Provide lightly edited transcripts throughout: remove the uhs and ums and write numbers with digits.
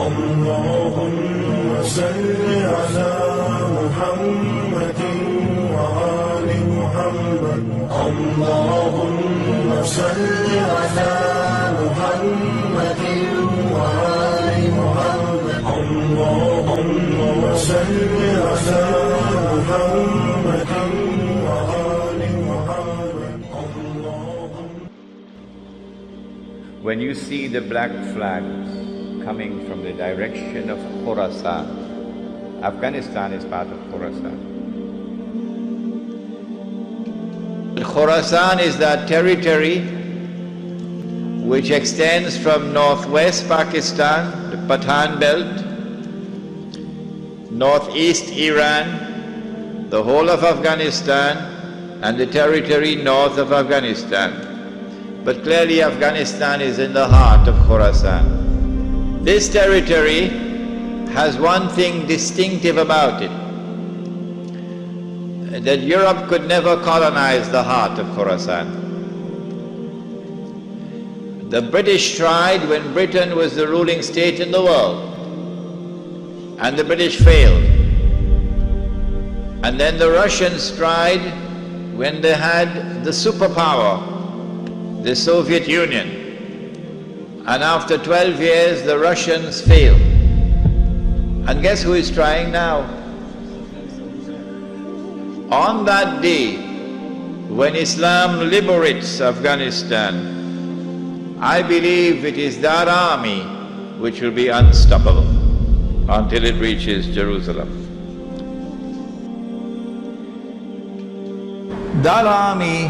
اللهم صل على محمد وآل محمد اللهم صل على محمد وآل محمد اللهم صل على محمد وآل محمد. When you see the black flags coming from the direction of Khorasan, Afghanistan is part of Khorasan. Khorasan is that territory which extends from northwest Pakistan, the Pathan belt, northeast Iran, the whole of Afghanistan, and the territory north of Afghanistan. But clearly Afghanistan is in the heart of Khorasan. This territory has one thing distinctive about it, that Europe could never colonize the heart of Khorasan. The British tried when Britain was the ruling state in the world, and the British failed. And then the Russians tried when they had the superpower, the Soviet Union. And after 12 years, the Russians failed. And guess who is trying now? On that day, when Islam liberates Afghanistan, I believe it is that army which will be unstoppable until it reaches Jerusalem. That army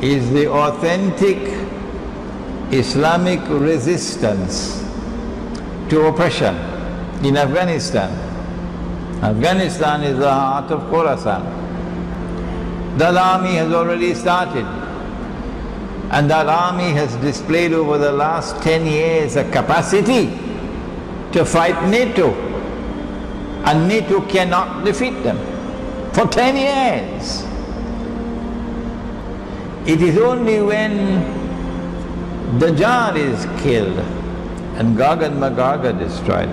is the authentic Islamic resistance to oppression in Afghanistan. Afghanistan is the heart of Khorasan. That army has already started, and that army has displayed over the last 10 years a capacity to fight NATO, and NATO cannot defeat them for 10 years. It is only when Dajjal is killed and Gog and Magog are destroyed,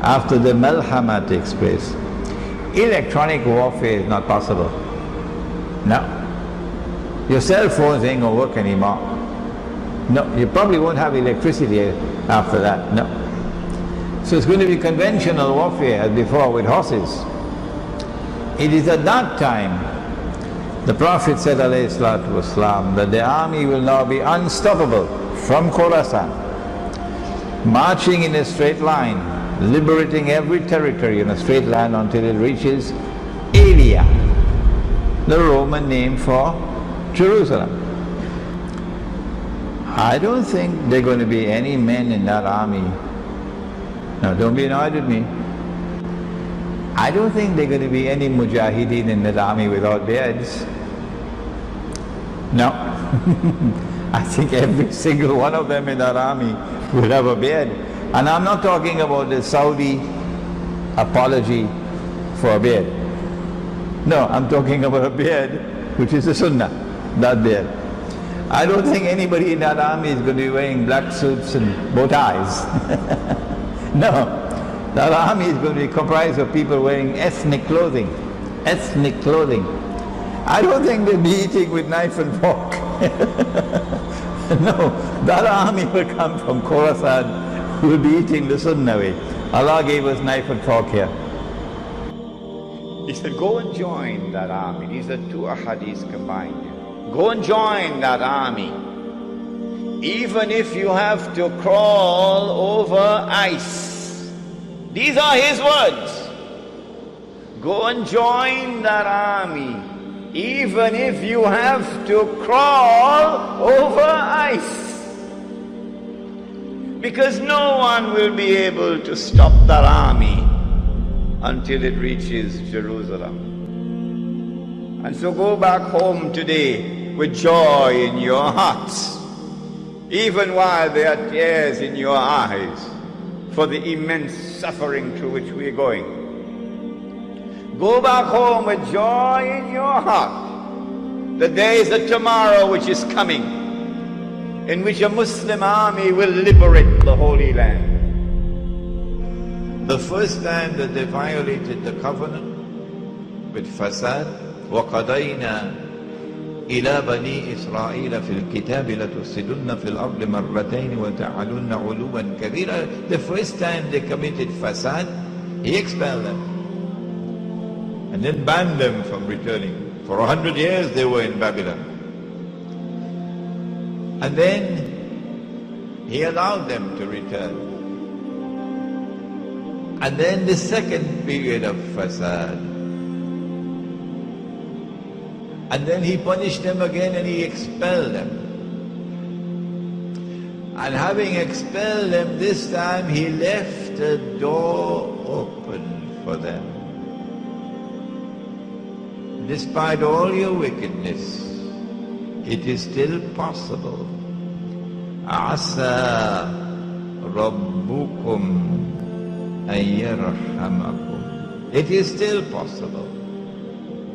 after the Malhama takes place, electronic warfare is not possible. No. Your cell phones ain't gonna work anymore. No, you probably won't have electricity after that, no. So it's going to be conventional warfare as before with horses. It is at that time the Prophet said alayhi salatu wasalam that the army will now be unstoppable from Khorasan, marching in a straight line, liberating every territory in a straight line until it reaches Alia, the Roman name for Jerusalem. I don't think there are going to be any men in that army. Now don't be annoyed with me. I don't think there are going to be any mujahideen in that army without beards. No. I think every single one of them in that army will have a beard. And I'm not talking about the Saudi apology for a beard. No, I'm talking about a beard which is a sunnah, that beard. I don't think anybody in that army is going to be wearing black suits and bow ties. No, that army is going to be comprised of people wearing ethnic clothing. Ethnic clothing. I don't think they'll be eating with knife and fork. No, that army will come from Khorasan, will be eating the Sunnah way. Allah gave us knife and fork here. He said, go and join that army. These are two ahadiths combined. Go and join that army. Even if you have to crawl over ice. These are his words. Go and join that army. Even if you have to crawl over ice. Because no one will be able to stop that army until it reaches Jerusalem. And so go back home today with joy in your hearts, even while there are tears in your eyes for the immense suffering through which we are going. Go back home with joy in your heart that there is a tomorrow which is coming, in which a Muslim army will liberate the Holy Land. The first time that they violated the covenant with fasad, وَقَضَيْنَا إِلَى بَنِي إِسْرَائِيلَ فِي الْكِتَابِ لَتُفْسِدُنَّ فِي الْأَرْضِ مَرَّتَيْنِ وَتَعْلُنَّ عُلُوًّا كَبِيرًا. The first time they committed fasad, he expelled them and then banned them from returning. For 100 years they were in Babylon. And then he allowed them to return. And then the second period of fasad. And then he punished them again and he expelled them. And having expelled them this time, he left a door open for them. Despite all your wickedness, it is still possible. Asa Rabbukum an yarhamakum. It is still possible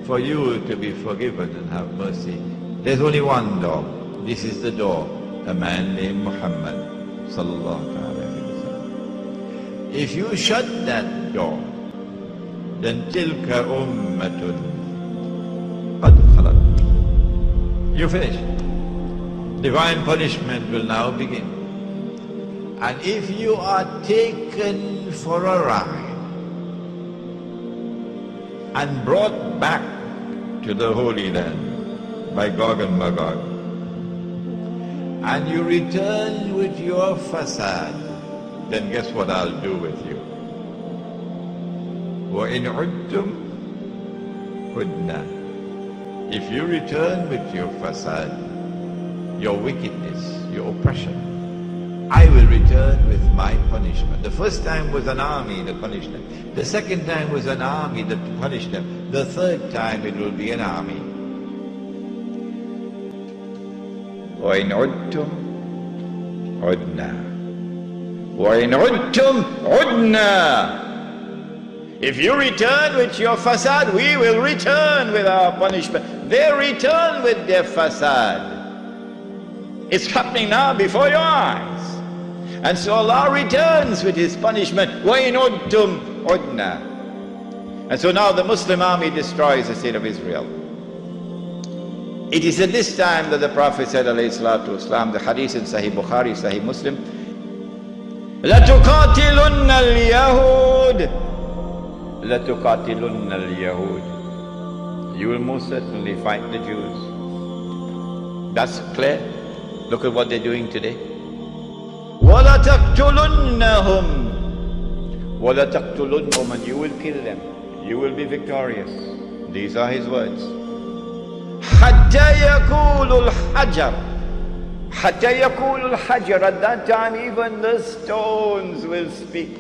for you to be forgiven and have mercy. There's only one door. This is the door, a man named Muhammad sallallahu alaihi wasallam. If you shut that door, then tilka ummatun qad khalat. You finish. Divine punishment will now begin. And if you are taken for a ride and brought back to the Holy Land by Gog and Magog, and you return with your fasad, then guess what I'll do with you? وَإِنْ عُدْتُمْ عُدْنَا. If you return with your fasad, your wickedness, your oppression, I will return with my punishment. The first time was an army that punished them. The second time was an army that punished them. The third time it will be an army. وَإِنْ عُدْتُمْ عُدْنَا وَإِنْ عُدْتُمْ عُدْنَا. If you return with your fasad, we will return with our punishment. They return with their fasad. It's happening now before your eyes. And so Allah returns with His punishment. وَإِنْ عُدْتُمْ عُدْنَا. And so now the Muslim army destroys the state of Israel. It is at this time that the Prophet said, alayhi salatu wasalam, the hadith in Sahih Bukhari, Sahih Muslim, لَتُقَاتِلُنَّ الْيَهُودِ لَتُقَاتِلُنَّ الْيَهُودِ. You will most certainly fight the Jews. That's clear. Look at what they're doing today. وَلَتَقْتُلُنَّهُمْ وَلَتَقْتُلُنَّهُمْ. And you will kill them. You will be victorious. These are his words. حَتَّى يَقُولُ الْحَجَرُ. حَتَّى يَقُولُ الْحَجَرُ. At that time even the stones will speak.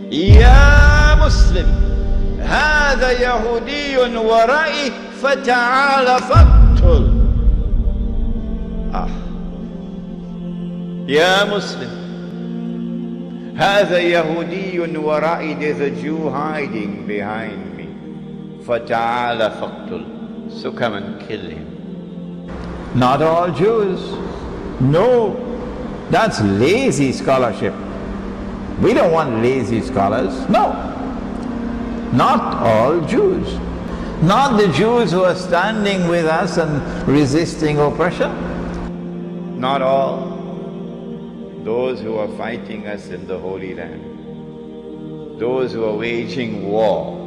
يَا مُسْلِمْ هَذَا يَهُودِيٌّ وَرَائِي فَتَعَالَ فَاقْتُلْ. يا مسلم هذا يهودي ورائي. There's a Jew hiding behind me. فتعال فاقتل. So come and kill him. Not all Jews. No, that's lazy scholarship. We don't want lazy scholars. No, not all Jews. Not the Jews who are standing with us and resisting oppression. Not all. Those who are fighting us in the Holy Land, those who are waging war,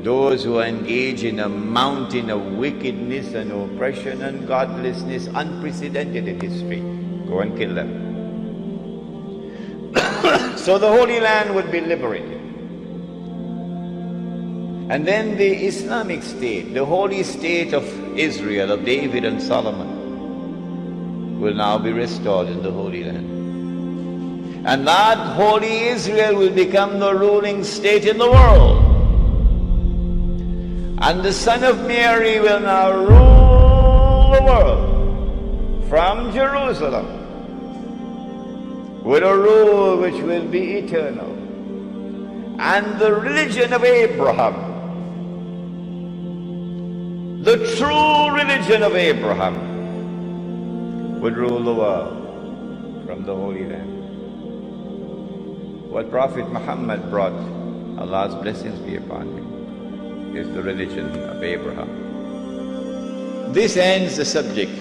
those who are engaged in a mountain of wickedness and oppression and godlessness unprecedented in history. Go and kill them. So the Holy Land would be liberated. And then the Islamic State, the holy state of Israel, of David and Solomon, will now be restored in the Holy Land. And that holy Israel will become the ruling state in the world. And the Son of Mary will now rule the world from Jerusalem with a rule which will be eternal. And the religion of Abraham, the true religion of Abraham, would rule the world from the Holy Land. What Prophet Muhammad brought, Allah's blessings be upon him, is the religion of Abraham. This ends the subject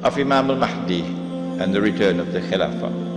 of Imam al-Mahdi and the return of the Khilafah.